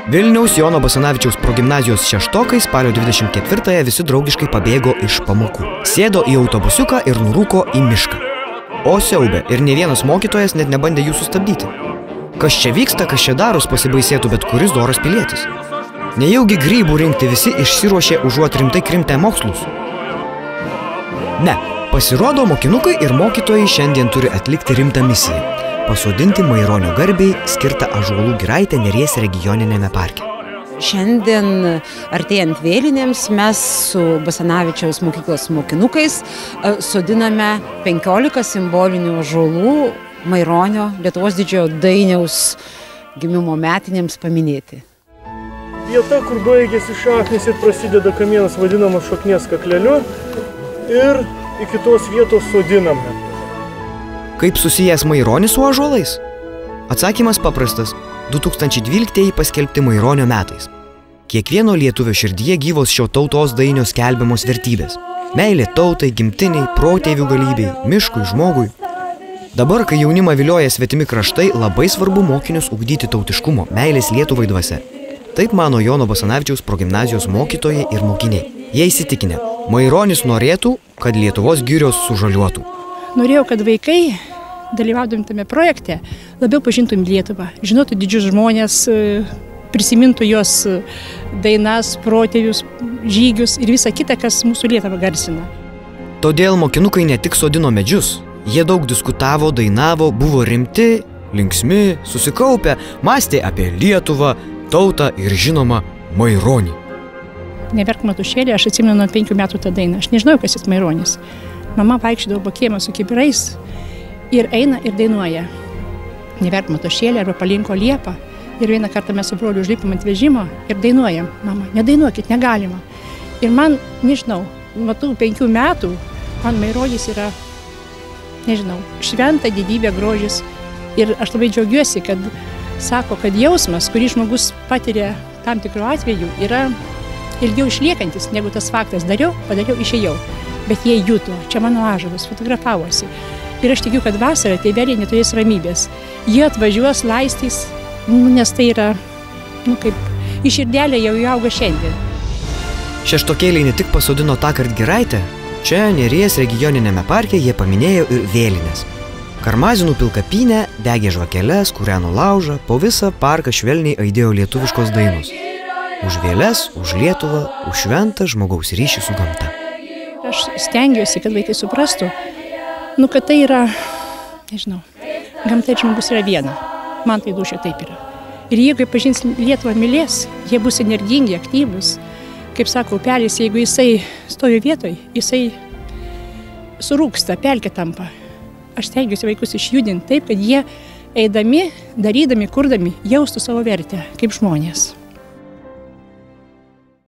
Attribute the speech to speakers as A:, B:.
A: Vilniaus Jono Basanavičiaus progimnazijos šeštokai spalio 24-ąją visi draugiškai pabėgo iš pamokų. Sėdo į autobusiuką ir nurūko į mišką. O siaubė, ir ne vienas mokytojas net nebandė jų sustabdyti. Kas čia vyksta, kas čia daros, pasibaisėtų bet kuris doras pilietis. Nejaugi grybų rinkti visi išsiruošė užuot rimtai krimtę mokslus? Ne, pasirodo, mokinukai ir mokytojai šiandien turi atlikti rimtą misiją. Pasodinti Maironio garbei skirtą ąžuolų giraitę Neries regioniniame parke.
B: Šiandien, artėjant vėlinėms, mes su Basanavičiaus mokyklos mokinukais sodiname 15 simbolinių ąžuolų Maironio, Lietuvos didžiojo dainiaus gimimo metinėms paminėti.
C: Vieta, kur baigėsi šaknis ir prasideda kamienas, vadinamas šaknies kakleliu, ir iki tos vietos sodiname.
A: Kaip susijęs Maironis su ąžuolais? Atsakymas paprastas. 2012 paskelbti Maironio metais. Kiekvieno lietuvio širdyje gyvos šio tautos dainio skelbiamos vertybės. Meilė tautai, gimtiniai, protėvių galybei, miškui, žmogui. Dabar, kai jaunimą vilioja svetimi kraštai, labai svarbu mokinius ugdyti tautiškumo, meilės Lietuvai dvasia. Taip mano Jono Basanavičiaus progimnazijos mokytojai ir mokiniai. Jie įsitikinę, Maironis norėtų, kad Lietuvos girios sužaliuotų.
D: Norėjau, kad vaikai, dalyvaudami tame projekte, labiau pažintum Lietuvą, žinotų didžius žmonės, prisimintų jos dainas, protėvius, žygius ir visą kitą, kas mūsų Lietuvą garsina.
A: Todėl mokinukai ne tik sodino medžius, jie daug diskutavo, dainavo, buvo rimti, linksmi, susikaupę, mąstė apie Lietuvą, tautą ir žinoma Maironį.
D: Neverk Matušėlė, aš atsimenu nuo 5 metų tą dainą, aš nežinau, kas jis Maironis. Mama vaikščiodavo po kiemą su kibirais ir eina ir dainuoja. Neverk Matušėlė arba Palinko liepą. Ir vieną kartą mes su broliu užlipom ant vežimo ir dainuojam. Mama, nedainuokit, negalima. Ir man, nežinau, nuo tų 5 metų man Maironis yra, nežinau, šventa didybė, grožis. Ir aš labai džiaugiuosi, kad sako, kad jausmas, kurį žmogus patiria tam tikru atveju, yra ilgiau išliekantis, negu tas faktas padariau, išėjau. Bet jie juto, čia mano ąžuolas, fotografavosi. Ir aš tikiu, kad vasarą tėveliai neturės ramybės. Jie atvažiuos, laistys, nes tai yra, kaip į širdelę jau įauga šiandien.
A: Šeštokėliai ne tik pasodino tąkart giraitę, čia Neries regioniniame parke jie paminėjo ir vėlines. Karmazinų pilkapynę degė žvakeles, kūreno laužą, po visą parką švelniai aidėjo lietuviškos dainos. Už vėles, už Lietuvą, už šventą žmogaus ryšį su gamta.
D: Aš stengiuosi, kad vaikai suprastų, kad tai yra, nežinau, gamta ir žmogus yra viena. Man tai dūšia taip yra. Ir jeigu pažins Lietuvą, mylės, jie bus energingi, aktyvus. Kaip sako upelis, jeigu jisai stovi vietoj, jisai surūksta, pelkė tampa. Aš stengiuosi vaikus išjudinti taip, kad jie eidami, darydami, kurdami, jaustų savo vertę kaip žmonės.